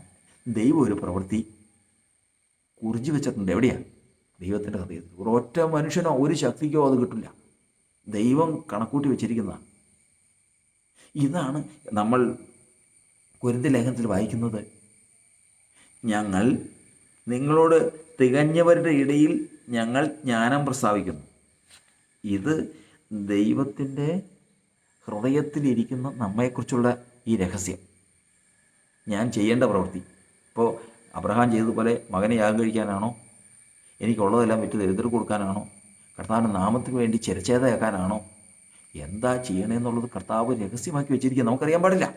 [SPEAKER 1] ദൈവം ഒരു പ്രവൃത്തി കുറിച്ചു വെച്ചിട്ടുണ്ട്. എവിടെയാണ്? ദൈവത്തിൻ്റെ ഹൃദയത്തിൽ. ഒരൊറ്റ മനുഷ്യനോ ഒരു ശക്തിക്കോ അത് കിട്ടില്ല. ദൈവം കണക്കൂട്ടി വെച്ചിരിക്കുന്നതാണ്. ഇതാണ് നമ്മൾ കൊരിന്ത്യർ ലേഖനത്തിൽ വായിക്കുന്നത്. ഞങ്ങൾ നിങ്ങളോട് തികഞ്ഞവരുടെ ഇടയിൽ ഞങ്ങൾ ജ്ഞാനം പ്രസ്താവിക്കുന്നു. ഇത് ദൈവത്തിൻ്റെ ഹൃദയത്തിലിരിക്കുന്ന നമ്മെക്കുറിച്ചുള്ള ഈ രഹസ്യം. ഞാൻ ചെയ്യേണ്ട പ്രവൃത്തി ഇപ്പോൾ അബ്രഹാം ചെയ്തതുപോലെ മകനെ യാഗം കഴിക്കാനാണോ? എനിക്കുള്ളതെല്ലാം വിറ്റ് ദരിദ്രർക്ക് കൊടുക്കാനാണോ? കർത്താവിൻ്റെ നാമത്തിന് വേണ്ടി ചിരച്ഛേദയാക്കാനാണോ? എന്താ ചെയ്യണമെന്നുള്ളത് കർത്താവ് രഹസ്യമാക്കി വെച്ചിരിക്കുക. നമുക്കറിയാൻ പാടില്ല.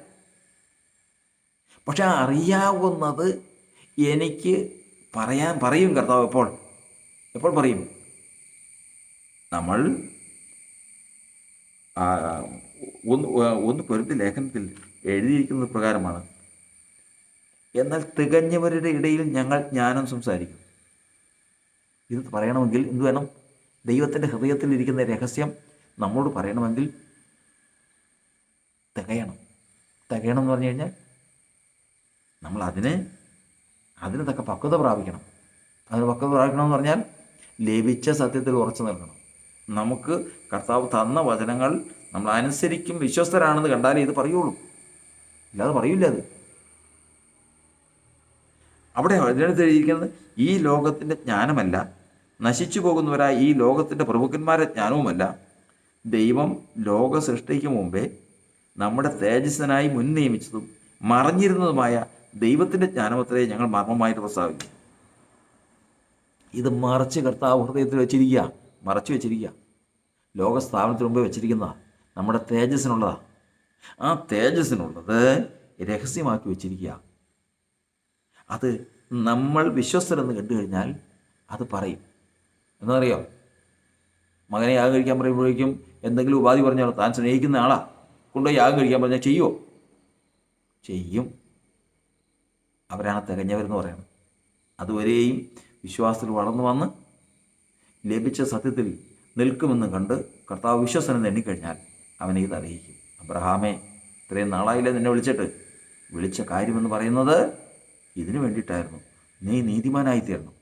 [SPEAKER 1] പക്ഷെ അറിയാവുന്നത് എനിക്ക് പറയും കർത്താവ്. എപ്പോൾ പറയും? നമ്മൾ ഒന്ന് കൊരിന്ത്യർ ലേഖനത്തിൽ എഴുതിയിരിക്കുന്നത് പ്രകാരമാണ്. എന്നാൽ തികഞ്ഞവരുടെ ഇടയിൽ ഞങ്ങൾ ജ്ഞാനം സംസാരിക്കും. ഇത് പറയണമെങ്കിൽ എന്ത് വേണം? ദൈവത്തിൻ്റെ ഹൃദയത്തിലിരിക്കുന്ന രഹസ്യം നമ്മോട് പറയണമെങ്കിൽ തികയണം എന്ന് പറഞ്ഞു കഴിഞ്ഞാൽ നമ്മൾ അതിന് തക്ക പക്വത പ്രാപിക്കണം. അതിന് പക്വത പ്രാപിക്കണമെന്ന് പറഞ്ഞാൽ ലഭിച്ച സത്യത്തിൽ ഉറച്ചു നിൽക്കണം. നമുക്ക് കർത്താവ് തന്ന വചനങ്ങൾ നമ്മൾ അനുസരിക്കും, വിശ്വസ്തരാണെന്ന് കണ്ടാലേ ഇത് പറയുള്ളൂ, അല്ലാതെ പറയില്ല. അത് അവിടെ എഴുതിയിരിക്കുന്നത് ഈ ലോകത്തിൻ്റെ ജ്ഞാനമല്ല, നശിച്ചു പോകുന്നവരായ ഈ ലോകത്തിൻ്റെ പ്രഭുക്കന്മാരുടെ ജ്ഞാനവുമല്ല, ദൈവം ലോക സൃഷ്ടിക്ക് മുമ്പേ നമ്മുടെ തേജസ്സിനായി മുൻ നിയമിച്ചതും മറഞ്ഞിരുന്നതുമായ ദൈവത്തിൻ്റെ ജ്ഞാനമത്രേ ഞങ്ങൾ മർമ്മമായിട്ട് പ്രസ്താവിക്കും. ഇത് മറച്ച് കർത്താവ് ഹൃദയത്തിൽ വെച്ചിരിക്കുക, മറച്ചു വെച്ചിരിക്കുക. ലോകസ്ഥാപനത്തിന് മുമ്പേ വെച്ചിരിക്കുന്നതാണ്, നമ്മുടെ തേജസ്സിനുള്ളതാണ്. ആ തേജസ്സിനുള്ളത് രഹസ്യമാക്കി വെച്ചിരിക്കുക. അത് നമ്മൾ വിശ്വസ്തരെന്ന് കണ്ടു കഴിഞ്ഞാൽ അത് പറയും. എന്നറിയോ, മകനെ യാഗം കഴിക്കാൻ പറയുമ്പോഴേക്കും എന്തെങ്കിലും ഉപാധി പറഞ്ഞാൽ താൻ സ്നേഹിക്കുന്ന ആളാ കൊണ്ടുപോയി യാഗം കഴിക്കാൻ പറഞ്ഞാൽ ചെയ്യുമോ? ചെയ്യും. അവരാണ് തികഞ്ഞവരെന്ന് പറയുന്നത്. അതുവരെയും വിശ്വാസത്തിൽ വളർന്നു വന്ന് ലഭിച്ച സത്യത്തിൽ നിൽക്കുമെന്ന് കണ്ട് കർത്താവ് വിശ്വസനെന്ന് എണ്ണിക്കഴിഞ്ഞാൽ അവനെ ഇത് അറിയിക്കും. അബ്രഹാമേ, ഇത്രയും നാളായില്ലേ നിന്നെ വിളിച്ച കാര്യമെന്ന് പറയുന്നത് ഇതിനു വേണ്ടിയിട്ടായിരുന്നു. നീ നീതിമാനായിത്തീർന്നു.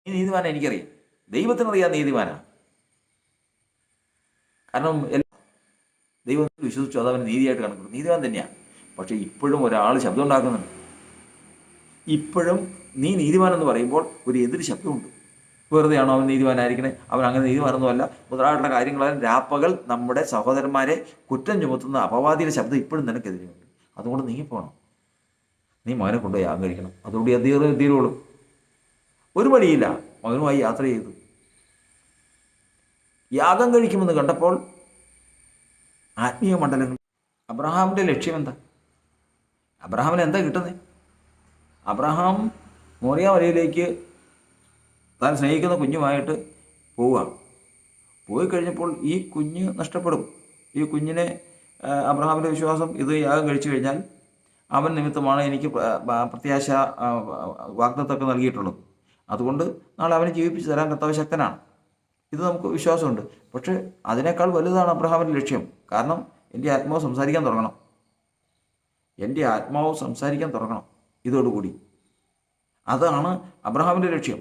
[SPEAKER 1] നീ നീതിമാനാ, എനിക്കറിയാം, ദൈവത്തിനറിയാം നീതിമാനാ. കാരണം ദൈവത്തിൽ വിശ്വസിച്ചു, അത് അവന് നീതിയായിട്ട് കണക്കിടും. നീതിമാൻ തന്നെയാണ്. പക്ഷേ ഇപ്പോഴും ഒരാൾ ശബ്ദം ഉണ്ടാക്കുന്നുണ്ട്. ഇപ്പോഴും നീ നീതിമാനെന്ന് പറയുമ്പോൾ ഒരു എതിര് ശബ്ദമുണ്ട്. വെറുതെയാണോ അവൻ നീതിമാനായിരിക്കണേ, അവൻ അങ്ങനെ നീതിമാനൊന്നുമല്ല, മുതലായിട്ടുള്ള കാര്യങ്ങളാലും രാപ്പകൽ നമ്മുടെ സഹോദരന്മാരെ കുറ്റം ചുമത്തുന്ന അപവാദിയുടെ ശബ്ദം ഇപ്പോഴും നിനക്കെതിരെയുണ്ട്. അതുകൊണ്ട് നീങ്ങിപ്പോണം. നീ മകനെ കൊണ്ടുപോയി യാഗം കഴിക്കണം. അതുകൊണ്ട് തീരുള്ളൂ. ഒരു മടിയില്ല, മകനുമായി യാത്ര ചെയ്തു. യാഗം കഴിക്കുമെന്ന് കണ്ടപ്പോൾ ആത്മീയ മണ്ഡലങ്ങൾ. അബ്രഹാമിൻ്റെ ലക്ഷ്യം എന്താ? അബ്രഹാമിന് എന്താ കിട്ടുന്നത്? അബ്രഹാം മോറിയ മലയിലേക്ക് താൻ സ്നേഹിക്കുന്ന കുഞ്ഞുമായിട്ട് പോവുക. പോയി കഴിഞ്ഞപ്പോൾ ഈ കുഞ്ഞ് നഷ്ടപ്പെടും. ഈ കുഞ്ഞിനെ അബ്രഹാമിൻ്റെ വിശ്വാസം ഇത് യാഗം കഴിച്ചു കഴിഞ്ഞാൽ അവൻ നിമിത്തമാണ് എനിക്ക് പ്രത്യാശ വാഗ്ദത്തമൊക്കെ നൽകിയിട്ടുള്ളത്. അതുകൊണ്ട് നാളെ അവനെ ജീവിപ്പിച്ച് തരാൻ കർത്താവ് ശക്തനാണ്. ഇത് നമുക്ക് വിശ്വാസമുണ്ട്. പക്ഷേ അതിനേക്കാൾ വലുതാണ് അബ്രഹാമിൻ്റെ ലക്ഷ്യം. കാരണം എൻ്റെ ആത്മാവ് സംസാരിക്കാൻ തുടങ്ങണം. ഇതോടുകൂടി അതാണ് അബ്രഹാമിൻ്റെ ലക്ഷ്യം.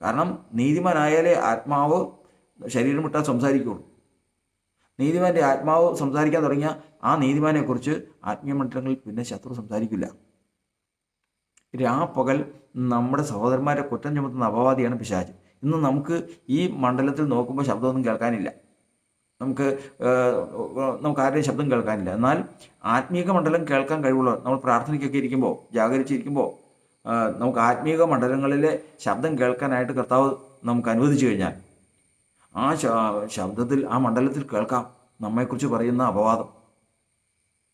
[SPEAKER 1] കാരണം നീതിമാനായാലേ ആത്മാവ് ശരീരം വിട്ടാൽ സംസാരിക്കുകയുള്ളൂ. നീതിമാൻ്റെ ആത്മാവ് സംസാരിക്കാൻ തുടങ്ങിയ ആ നീതിമാനെക്കുറിച്ച് ആത്മീയ മണ്ഡലങ്ങളിൽ പിന്നെ ശത്രു സംസാരിക്കില്ല. രാപ്പകൽ നമ്മുടെ സഹോദരന്മാരെ കുറ്റം ചുമത്തുന്ന അപവാദിയാണ് പിശാച്. ഇന്ന് നമുക്ക് ഈ മണ്ഡലത്തിൽ നോക്കുമ്പോൾ ശബ്ദമൊന്നും കേൾക്കാനില്ല. നമുക്ക് ആരുടെയും ശബ്ദം കേൾക്കാനില്ല. എന്നാൽ ആത്മീക മണ്ഡലം കേൾക്കാൻ കഴിവുള്ള നമ്മൾ പ്രാർത്ഥനയ്ക്കൊക്കെ ഇരിക്കുമ്പോൾ, ജാഗരിച്ചിരിക്കുമ്പോൾ നമുക്ക് ആത്മീക മണ്ഡലങ്ങളിലെ ശബ്ദം കേൾക്കാനായിട്ട് കർത്താവ് നമുക്ക് അനുവദിച്ചു കഴിഞ്ഞാൽ ആ ശബ്ദത്തിൽ, ആ മണ്ഡലത്തിൽ കേൾക്കാം നമ്മെക്കുറിച്ച് പറയുന്ന അപവാദം,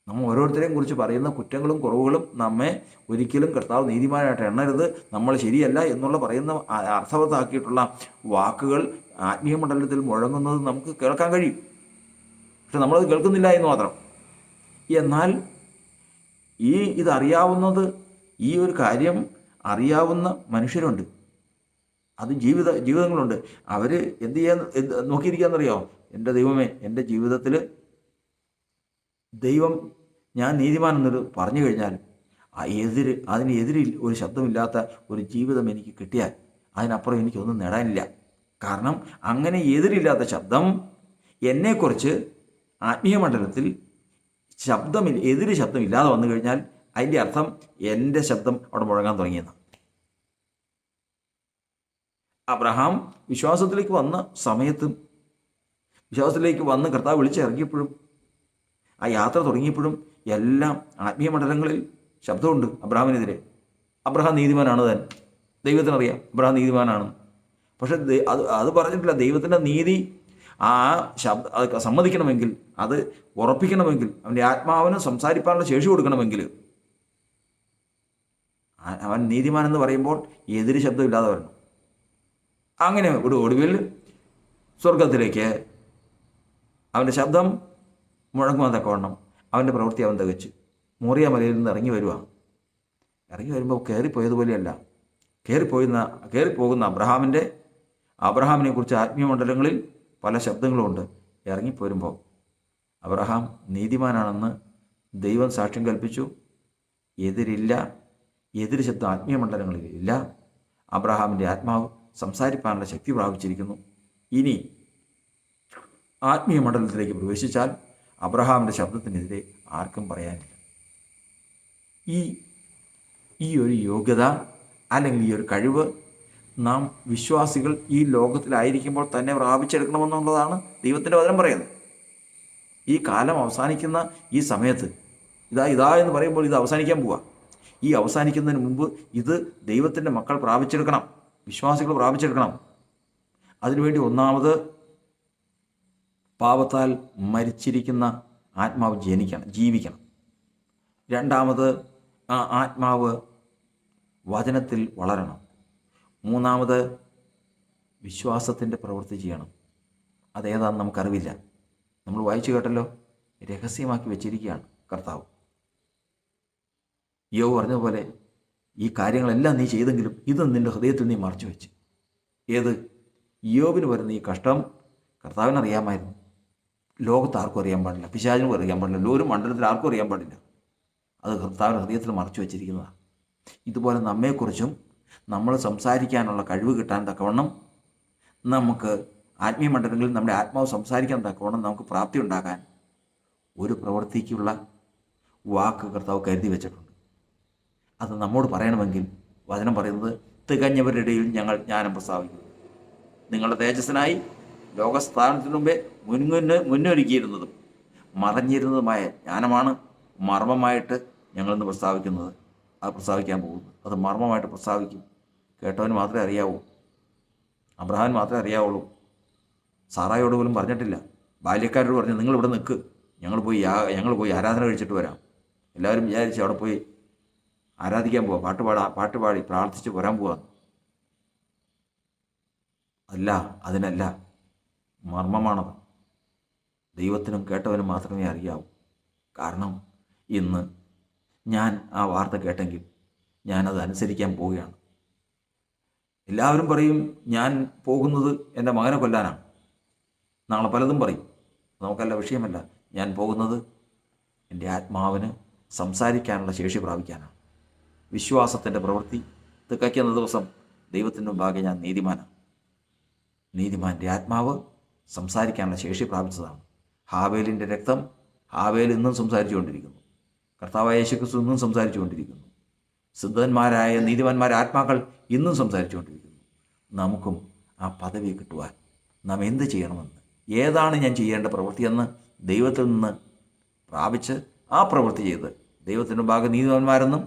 [SPEAKER 1] നമ്മൾ ഓരോരുത്തരെയും കുറിച്ച് പറയുന്ന കുറ്റങ്ങളും കുറവുകളും നമ്മെ ഒരിക്കലും കർത്താവ് നീതിമാനായിട്ട് എണ്ണരുത്, നമ്മൾ ശരിയല്ല എന്നുള്ള പറയുന്ന അർത്ഥവത്താക്കിയിട്ടുള്ള വാക്കുകൾ ആത്മീയ മണ്ഡലത്തിൽ മുഴങ്ങുന്നത് നമുക്ക് കേൾക്കാൻ കഴിയും. പക്ഷെ നമ്മളത് കേൾക്കുന്നില്ല എന്ന് മാത്രം. എന്നാൽ ഇതറിയാവുന്നത്, ഈ ഒരു കാര്യം അറിയാവുന്ന മനുഷ്യരുണ്ട്, അത് ജീവിതങ്ങളുണ്ട്. അവർ എന്ത് ചെയ്യാൻ നോക്കിയിരിക്കാന്നറിയോ? എൻ്റെ ദൈവമേ, എൻ്റെ ജീവിതത്തിൽ ദൈവം ഞാൻ നീതിമാനെന്നൊരു പറഞ്ഞു കഴിഞ്ഞാൽ അതിനെതിരിൽ ഒരു ശബ്ദമില്ലാത്ത ഒരു ജീവിതം എനിക്ക് കിട്ടിയാൽ അതിനപ്പുറം എനിക്കൊന്നും നേടാനില്ല. കാരണം അങ്ങനെ എതിരില്ലാത്ത ശബ്ദം എന്നെക്കുറിച്ച് ആത്മീയ മണ്ഡലത്തിൽ എതിര് ശബ്ദമില്ലാതെ വന്നു കഴിഞ്ഞാൽ അതിൻ്റെ അർത്ഥം എൻ്റെ ശബ്ദം അവിടെ മുഴങ്ങാൻ തുടങ്ങിയെന്ന്. അബ്രഹാം വിശ്വാസത്തിലേക്ക് വന്ന സമയത്തും, വിശ്വാസത്തിലേക്ക് വന്ന് കർത്താവ് വിളിച്ചിറങ്ങിയപ്പോഴും, ആ യാത്ര തുടങ്ങിയപ്പോഴും എല്ലാം ആത്മീയ മണ്ഡലങ്ങളിൽ ശബ്ദമുണ്ട് അബ്രഹാമിനെതിരെ. അബ്രഹാം നീതിമാനാണ് താൻ, ദൈവത്തിനറിയാം അബ്രഹാം നീതിമാനാണ്. പക്ഷെ അത് പറഞ്ഞിട്ടില്ല. ദൈവത്തിൻ്റെ നീതി അത് സമ്മതിക്കണമെങ്കിൽ, അത് ഉറപ്പിക്കണമെങ്കിൽ, അവൻ്റെ ആത്മാവിന് സംസാരിക്കാനുള്ള ശേഷി കൊടുക്കണമെങ്കിൽ അവൻ നീതിമാനെന്ന് പറയുമ്പോൾ എതിര് ശബ്ദമില്ലാതെ വരണം. അങ്ങനെ ഒടുവിൽ സ്വർഗത്തിലേക്ക് അവൻ്റെ ശബ്ദം മുഴങ്ങുവാൻ തക്കവണ്ണം അവൻ്റെ പ്രവൃത്തി അവൻ തികച്ചു. മോറിയ മലയിൽ നിന്ന് ഇറങ്ങി വരുമ്പോൾ കയറിപ്പോയതുപോലെയല്ല. കയറിപ്പോകുന്ന അബ്രഹാമിനെ കുറിച്ച് ആത്മീയ മണ്ഡലങ്ങളിൽ പല ശബ്ദങ്ങളുമുണ്ട്. ഇറങ്ങിപ്പോരുമ്പോൾ അബ്രഹാം നീതിമാനാണെന്ന് ദൈവം സാക്ഷ്യം കൽപ്പിച്ചു. എതിര് ശബ്ദം ആത്മീയ മണ്ഡലങ്ങളിൽ ഇല്ല. അബ്രഹാമിൻ്റെ ആത്മാവ് സംസാരിപ്പാനുള്ള ശക്തി പ്രാപിച്ചിരിക്കുന്നു. ഇനി ആത്മീയ മണ്ഡലത്തിലേക്ക് പ്രവേശിച്ചാൽ അബ്രഹാമിൻ്റെ ശബ്ദത്തിനെതിരെ ആർക്കും പറയാനില്ല. ഈ ഈ ഒരു യോഗ്യത അല്ലെങ്കിൽ ഈ ഒരു കഴിവ് നാം വിശ്വാസികൾ ഈ ലോകത്തിലായിരിക്കുമ്പോൾ തന്നെ പ്രാപിച്ചെടുക്കണമെന്നുള്ളതാണ് ദൈവത്തിൻ്റെ വചനം പറയുന്നത്. ഈ കാലം അവസാനിക്കുന്ന ഈ സമയത്ത് ഇതാ എന്ന് പറയുമ്പോൾ ഇത് അവസാനിക്കാൻ പോവുക. ഈ അവസാനിക്കുന്നതിന് മുമ്പ് ഇത് ദൈവത്തിൻ്റെ മക്കൾ പ്രാപിച്ചെടുക്കണം, വിശ്വാസികൾ പ്രാപിച്ചെടുക്കണം. അതിനുവേണ്ടി ഒന്നാമത് പാപത്താൽ മരിച്ചിരിക്കുന്ന ആത്മാവ് ജീവിക്കണം. രണ്ടാമത് ആ ആത്മാവ് വചനത്തിൽ വളരണം. മൂന്നാമത് വിശ്വാസത്തിൻ്റെ പ്രവൃത്തി ചെയ്യണം. അതേതാണെന്ന് നമുക്കറിവില്ല. നമ്മൾ വായിച്ചു കേട്ടല്ലോ, രഹസ്യമാക്കി വെച്ചിരിക്കുകയാണ് കർത്താവ്. യോബ് പറഞ്ഞതുപോലെ ഈ കാര്യങ്ങളെല്ലാം നീ ചെയ്തെങ്കിലും ഇത് നിൻ്റെ ഹൃദയത്തിൽ നീ മറച്ചു വെച്ച്. ഏത്? യോബിന് വരുന്ന ഈ കഷ്ടം കർത്താവിന് അറിയാമായിരുന്നു. ലോകത്ത് ആർക്കും അറിയാൻ പാടില്ല, പിശാചിനും അറിയാൻ പാടില്ല, ഒരു മണ്ഡലത്തിൽ ആർക്കും അറിയാൻ പാടില്ല. അത് കർത്താവിൻ്റെ ഹൃദയത്തിൽ മറച്ചു വെച്ചിരിക്കുന്നതാണ്. ഇതുപോലെ നമ്മെക്കുറിച്ചും നമ്മൾ സംസാരിക്കാനുള്ള കഴിവ് കിട്ടാൻ തക്കവണ്ണം നമുക്ക് ആത്മീയ മണ്ഡലങ്ങളിൽ നമ്മുടെ ആത്മാവ് സംസാരിക്കാൻ തക്കവണ്ണം നമുക്ക് പ്രാപ്തി ഉണ്ടാകാൻ ഒരു പ്രവൃത്തിക്കുള്ള വാക്ക് കർത്താവ് കരുതി വെച്ചിട്ടുണ്ട്. അത് നമ്മോട് പറയണമെങ്കിൽ വചനം പറയുന്നത്, തികഞ്ഞവരുടെ ഇടയിൽ ഞങ്ങൾ ജ്ഞാനം പ്രസ്താവിക്കുന്നു. നിങ്ങളുടെ തേജസ്സിനായി ലോകസ്ഥാനത്തിനു മുമ്പേ മുന്നൊരുക്കിയിരുന്നതും മറഞ്ഞിരുന്നതുമായ ജ്ഞാനമാണ് മർമ്മമായിട്ട് ഞങ്ങളിന്ന് പ്രസ്താവിക്കുന്നത്. അത് പ്രസ്താവിക്കാൻ പോകുന്നു. അത് മർമ്മമായിട്ട് പ്രസ്താവിക്കും. കേട്ടവന് മാത്രമേ അറിയാവൂ. അബ്രഹാമിന് മാത്രമേ അറിയാവുള്ളൂ. സാറായോട് പോലും പറഞ്ഞിട്ടില്ല. ബാല്യക്കാരോട് പറഞ്ഞു, നിങ്ങളിവിടെ നിൽക്ക്, ഞങ്ങൾ പോയി ആരാധന കഴിച്ചിട്ട് വരാം. എല്ലാവരും വിചാരിച്ച് അവിടെ പോയി ആരാധിക്കാൻ പോവാം, പാട്ടുപാടി പ്രാർത്ഥിച്ച് വരാൻ പോവാം. അല്ല, അതിനല്ല, മർമ്മമാണത്. ദൈവത്തിനും കേട്ടവനും മാത്രമേ അറിയാവൂ. കാരണം ഇന്ന് ഞാൻ ആ വാർത്ത കേട്ടെങ്കിൽ ഞാനത് അനുസരിക്കാൻ പോവുകയാണ്. എല്ലാവരും പറയും ഞാൻ പോകുന്നത് എൻ്റെ മകനെ കൊല്ലാനാണ്. നാളെ പലതും പറയും. നമുക്കല്ല, വിഷയമല്ല. ഞാൻ പോകുന്നത് എൻ്റെ ആത്മാവിന് സംസാരിക്കാനുള്ള ശേഷി പ്രാപിക്കാനാണ്. വിശ്വാസത്തിൻ്റെ പ്രവൃത്തി തികയ്ക്കുന്ന ദിവസം ദൈവത്തിൻ്റെ മുമ്പാകെ ഞാൻ നീതിമാനാണ്. നീതിമാൻ്റെ ആത്മാവ് സംസാരിക്കാനുള്ള ശേഷി പ്രാപിച്ചതാണ്. ഹാബേലിൻ്റെ രക്തം ഹാബേൽ ഇന്നും സംസാരിച്ചുകൊണ്ടിരിക്കുന്നു. കർത്താവായ യേശുക്രിസ്തു ഇന്നും സംസാരിച്ചുകൊണ്ടിരിക്കുന്നു. സിദ്ധന്മാരായ നീതിമാന്മാരായ ആത്മാക്കൾ ഇന്നും സംസാരിച്ചുകൊണ്ടിരിക്കുന്നു. നമുക്കും ആ പദവി കിട്ടുവാൻ നാം എന്ത് ചെയ്യണമെന്ന്, ഏതാണ് ഞാൻ ചെയ്യേണ്ട പ്രവൃത്തിയെന്ന് ദൈവത്തിൽ നിന്ന് പ്രാപിച്ച് ആ പ്രവൃത്തി ചെയ്ത് ദൈവത്തിൻ്റെ മുമ്പാകെ നീതിമാന്മാരെന്നും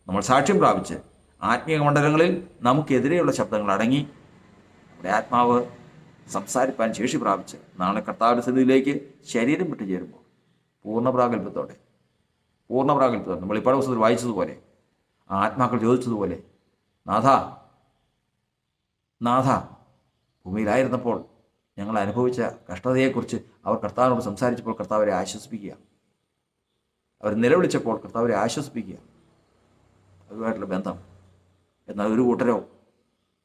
[SPEAKER 1] നമ്മൾ സാക്ഷ്യം പ്രാപിച്ച് ആത്മീയ മണ്ഡലങ്ങളിൽ നമുക്കെതിരെയുള്ള ശബ്ദങ്ങൾ അടങ്ങി നമ്മുടെ ആത്മാവ് സംസാരിപ്പാൻ ശേഷി പ്രാപിച്ച് നാളെ കർത്താവിൻ്റെ സ്ഥിതിയിലേക്ക് ശരീരം വിട്ടു ചേരുമ്പോൾ പൂർണ്ണ പ്രാഗൽഭ്യത്തോടെ നമ്മൾ ഈ പുസ്തകത്തിൽ വായിച്ചതുപോലെ ആ ആത്മാക്കൾ ചോദിച്ചതുപോലെ, നാഥ ഭൂമിയിലായിരുന്നപ്പോൾ ഞങ്ങൾ അനുഭവിച്ച കഷ്ടതയെക്കുറിച്ച് അവർ കർത്താവിനോട് സംസാരിച്ചപ്പോൾ കർത്താവരെ ആശ്വസിപ്പിക്കുക. അവർ നിലവിളിച്ചപ്പോൾ കർത്താവരെ ആശ്വസിപ്പിക്കുക. അതുമായിട്ടുള്ള ബന്ധം. എന്നാൽ ഒരു കൂട്ടരോ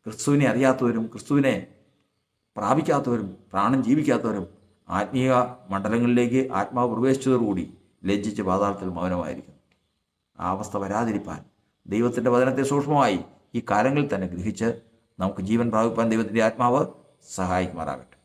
[SPEAKER 1] ക്രിസ്തുവിനെ അറിയാത്തവരും ക്രിസ്തുവിനെ പ്രാപിക്കാത്തവരും പ്രാണൻ ജീവിക്കാത്തവരും ആത്മീയ മണ്ഡലങ്ങളിലേക്ക് ആത്മാവ് പ്രവേശിച്ചതോടുകൂടി ലജ്ജിച്ച് പാതാളത്തിൽ മൗനമായിരിക്കുന്നു. ആ അവസ്ഥ വരാതിരിപ്പാൻ ദൈവത്തിൻ്റെ വചനത്തെ സൂക്ഷ്മമായി ഈ കാലങ്ങളിൽ തന്നെ ഗ്രഹിച്ച് നമുക്ക് ജീവൻ പ്രാപിപ്പാൻ ദൈവത്തിൻ്റെ ആത്മാവ് സഹായിക്കുമാറാകട്ടെ.